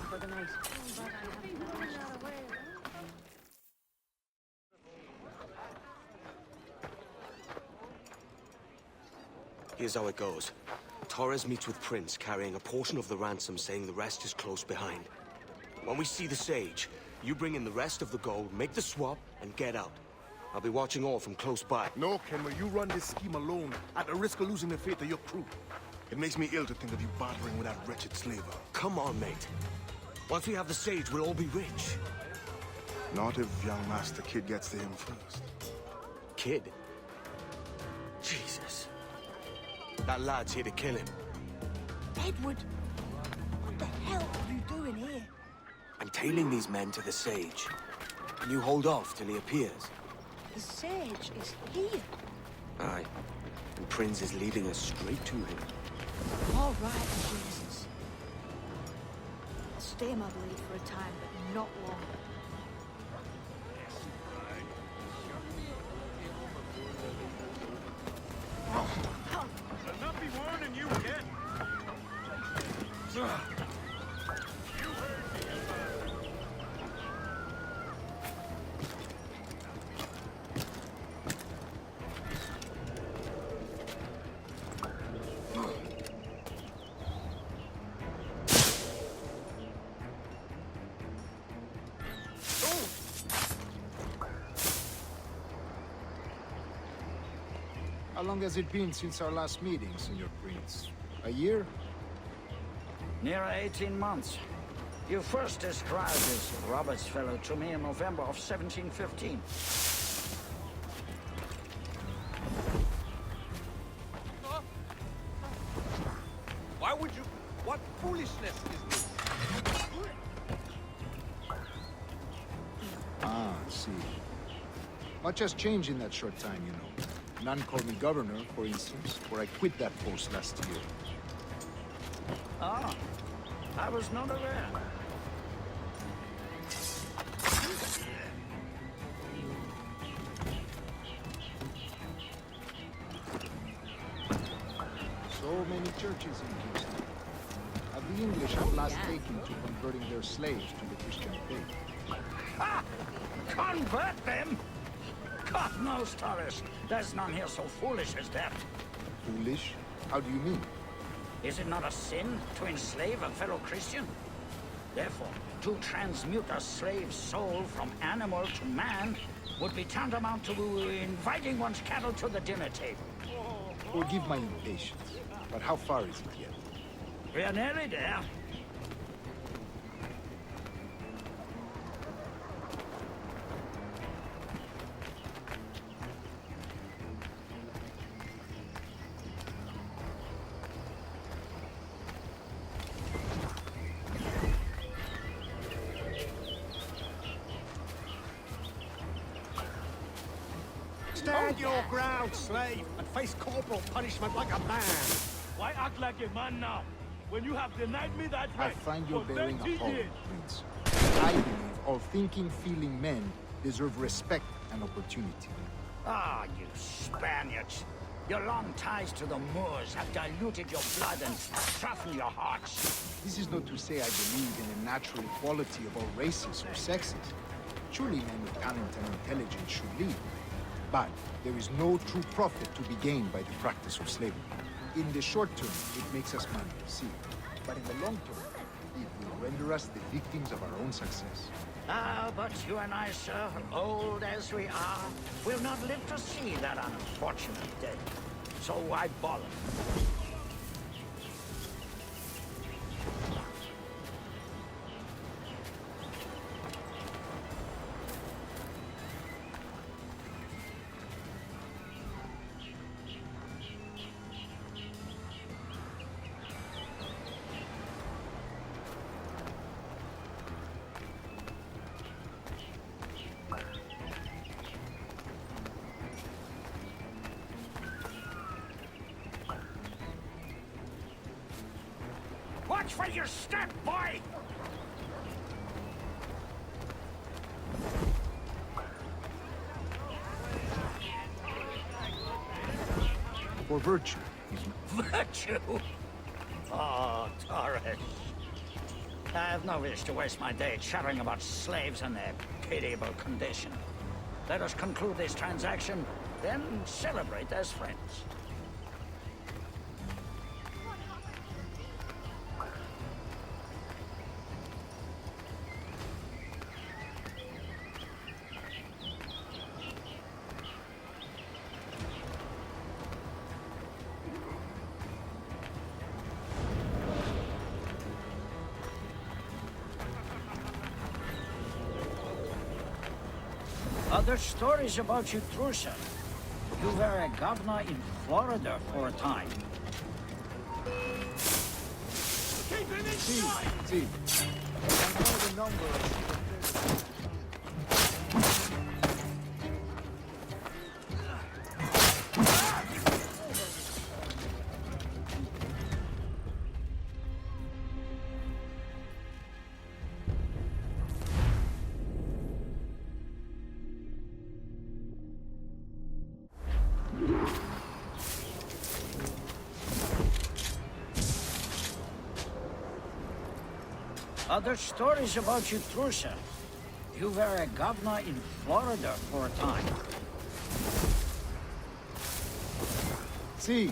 for the night. Here's how it goes. Torres meets with Prince, carrying a portion of the ransom, saying the rest is close behind. When we see the Sage, you bring in the rest of the gold, make the swap, and get out. I'll be watching all from close by. No, Kenway, you run this scheme alone, at the risk of losing the faith of your crew. It makes me ill to think of you bartering with that wretched slaver. Come on, mate. Once we have the Sage, we'll all be rich. Not if young Master Kid gets to him first. Kid? Jesus. That lad's here to kill him. Edward, what the hell are you doing here? I'm tailing these men to the Sage. Can you hold off till he appears? The Sage is here. Aye. And Prince is leading us straight to him. All right, Jesus. I'll stay my blade for a time, but not long. I'll not be warning you again. How long has it been since our last meeting, Senor Prince? A year? Near 18 months. You first described this Roberts fellow to me in November of 1715. Why would you? What foolishness is this? Ah, I see. Much has changed in that short time, you know. None called me governor, for instance, for I quit that post last year. Ah, I was not aware. So many churches in Houston. Have the English at last taken to converting their slaves to the Christian faith? Ha! Convert them? God knows, Torres. There's none here so foolish as that. Foolish? How do you mean? Is it not a sin to enslave a fellow Christian? Therefore, to transmute a slave's soul from animal to man would be tantamount to inviting one's cattle to the dinner table. Forgive my impatience, but how far is it yet? We are nearly there. Stand your ground, slave, and face corporal punishment like a man. Why act like a man now, when you have denied me that I right find your for bearing 20 appalling, years? Prince. I believe all thinking, feeling men deserve respect and opportunity. Ah, you Spaniards. Your long ties to the Moors have diluted your blood and softened your hearts. This is not to say I believe in a natural equality of all races or sexes. Surely men with talent and intelligence should lead. But there is no true profit to be gained by the practice of slavery. In the short term, it makes us money, see. But in the long term, it will render us the victims of our own success. Ah, but you and I, sir, old as we are, will not live to see that unfortunate day. So I bother. Watch for your step, boy! For virtue. Virtue? Oh, Torres. I have no wish to waste my day chattering about slaves and their pitiable condition. Let us conclude this transaction, then celebrate as friends. Other stories about you, Trusa. You were a governor in Florida for a time. See. I know the number of... Other stories about you, Trusa. You were a governor in Florida for a time. See.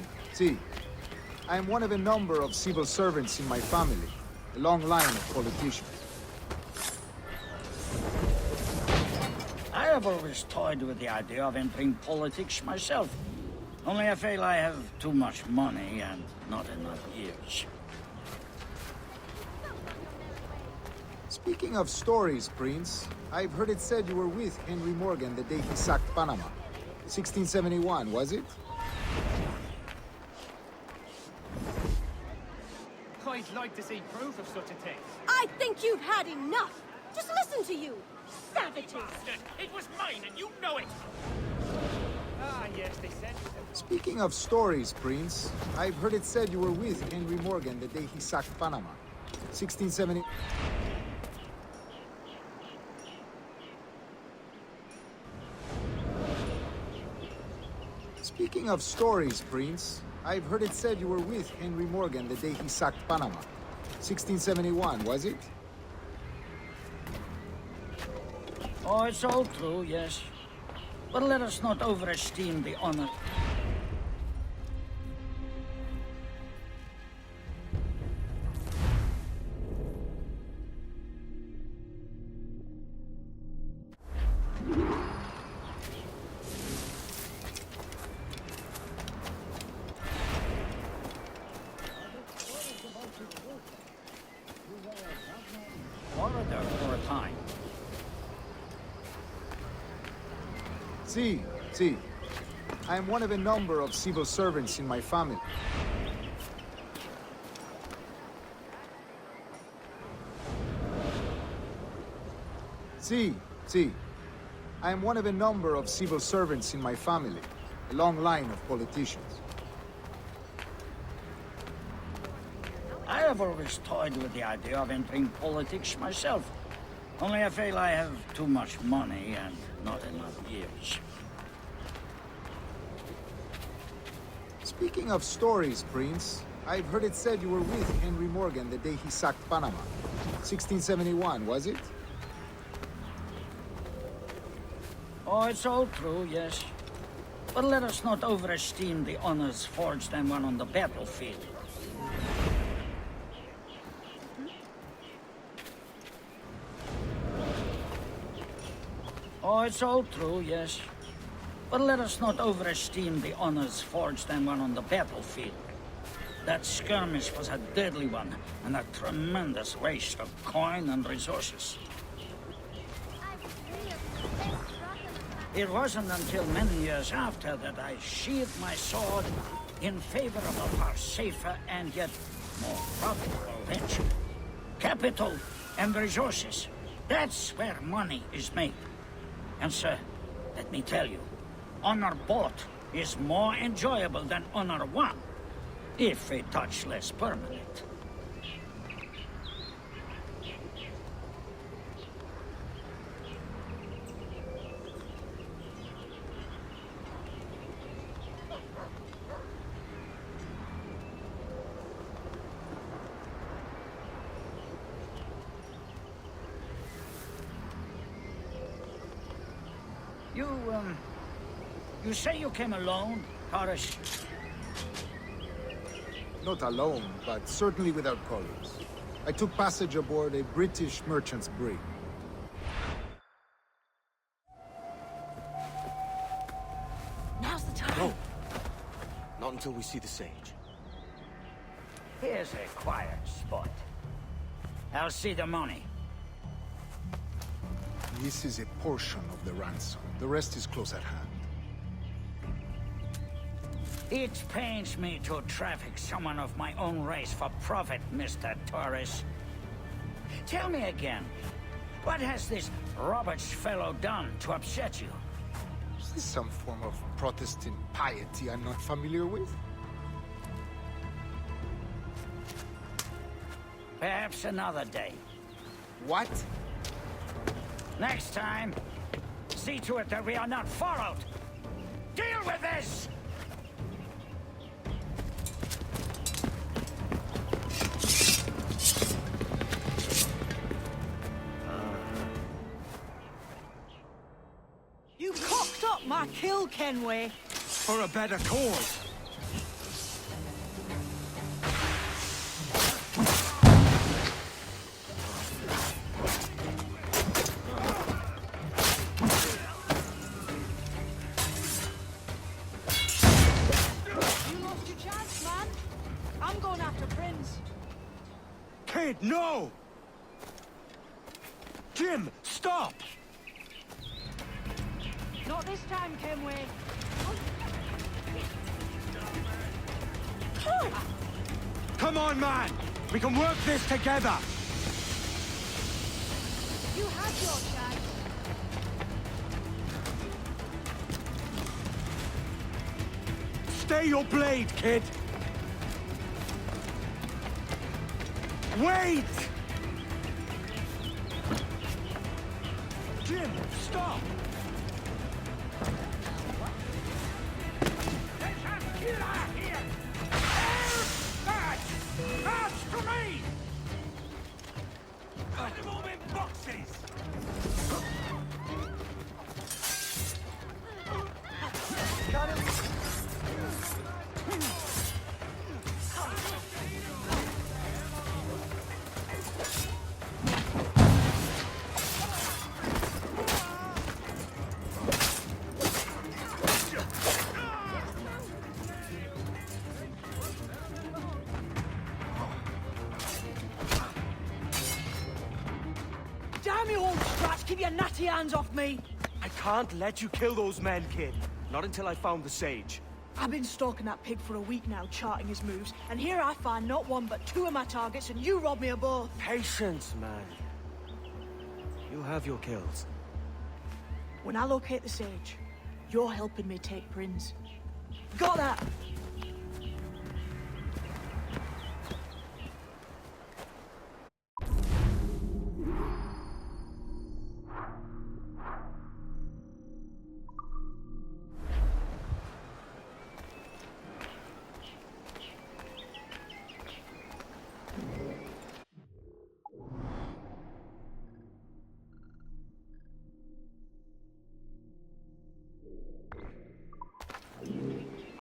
I am one of a number of civil servants in my family, a long line of politicians. I have always toyed with the idea of entering politics myself. Only I feel I have too much money and not enough years. Speaking of stories, Prince, I've heard it said you were with Henry Morgan the day he sacked Panama. 1671, was it? I'd like to see proof of such a thing. I think you've had enough. Just listen to you, savages. It was mine, and you know it. Ah, yes, they said. Speaking of stories, Prince, I've heard it said you were with Henry Morgan the day he sacked Panama. 1670... Speaking of stories, Prince, I've heard it said you were with Henry Morgan the day he sacked Panama. 1671, was it? Oh, it's all true, yes. But let us not overesteem the honor. Florida for a time. See. I am one of a number of civil servants in my family. See. I am one of a number of civil servants in my family, a long line of politicians. I have always toyed with the idea of entering politics myself. Only I feel I have too much money and not enough years. Speaking of stories, Prince, I've heard it said you were with Henry Morgan the day he sacked Panama. 1671, was it? Oh, it's all true, yes. But let us not overesteem the honors forged and won on the battlefield. Oh, it's all true, yes. But let us not overesteem the honors forged and won on the battlefield. That skirmish was a deadly one, and a tremendous waste of coin and resources. It wasn't until many years after that I sheathed my sword in favor of a far safer and yet more profitable venture. Capital and resources. That's where money is made. And sir, let me tell you, honor bought is more enjoyable than honor won, if a touch less permanent. You say you came alone, Torres? Not alone, but certainly without colleagues. I took passage aboard a British merchant's brig. Now's the time. No. Not until we see the sage. Here's a quiet spot. I'll see the money. This is a portion of the ransom. The rest is close at hand. It pains me to traffic someone of my own race for profit, Mr. Torres. Tell me again, what has this Roberts fellow done to upset you? Is this some form of Protestant piety I'm not familiar with? Perhaps another day. What? Next time, see to it that we are not followed. Deal with this! You cocked up my kill, Kenway. For a better cause. You lost your chance, man. I'm going after Prince. Kid, no! Jim, stop! Not this time, Kenway. Come on, man! We can work this together! You had your chance. Stay your blade, kid! Wait! Jim, stop! There's a killer here! March to me! Put them all in boxes! Damn you, old scratch! Keep your natty hands off me! I can't let you kill those men, kid. Not until I found the sage. I've been stalking that pig for a week now, charting his moves, and here I find not one but two of my targets, and you rob me of both. Patience, man. You have your kills. When I locate the sage, you're helping me take Prince. Got that?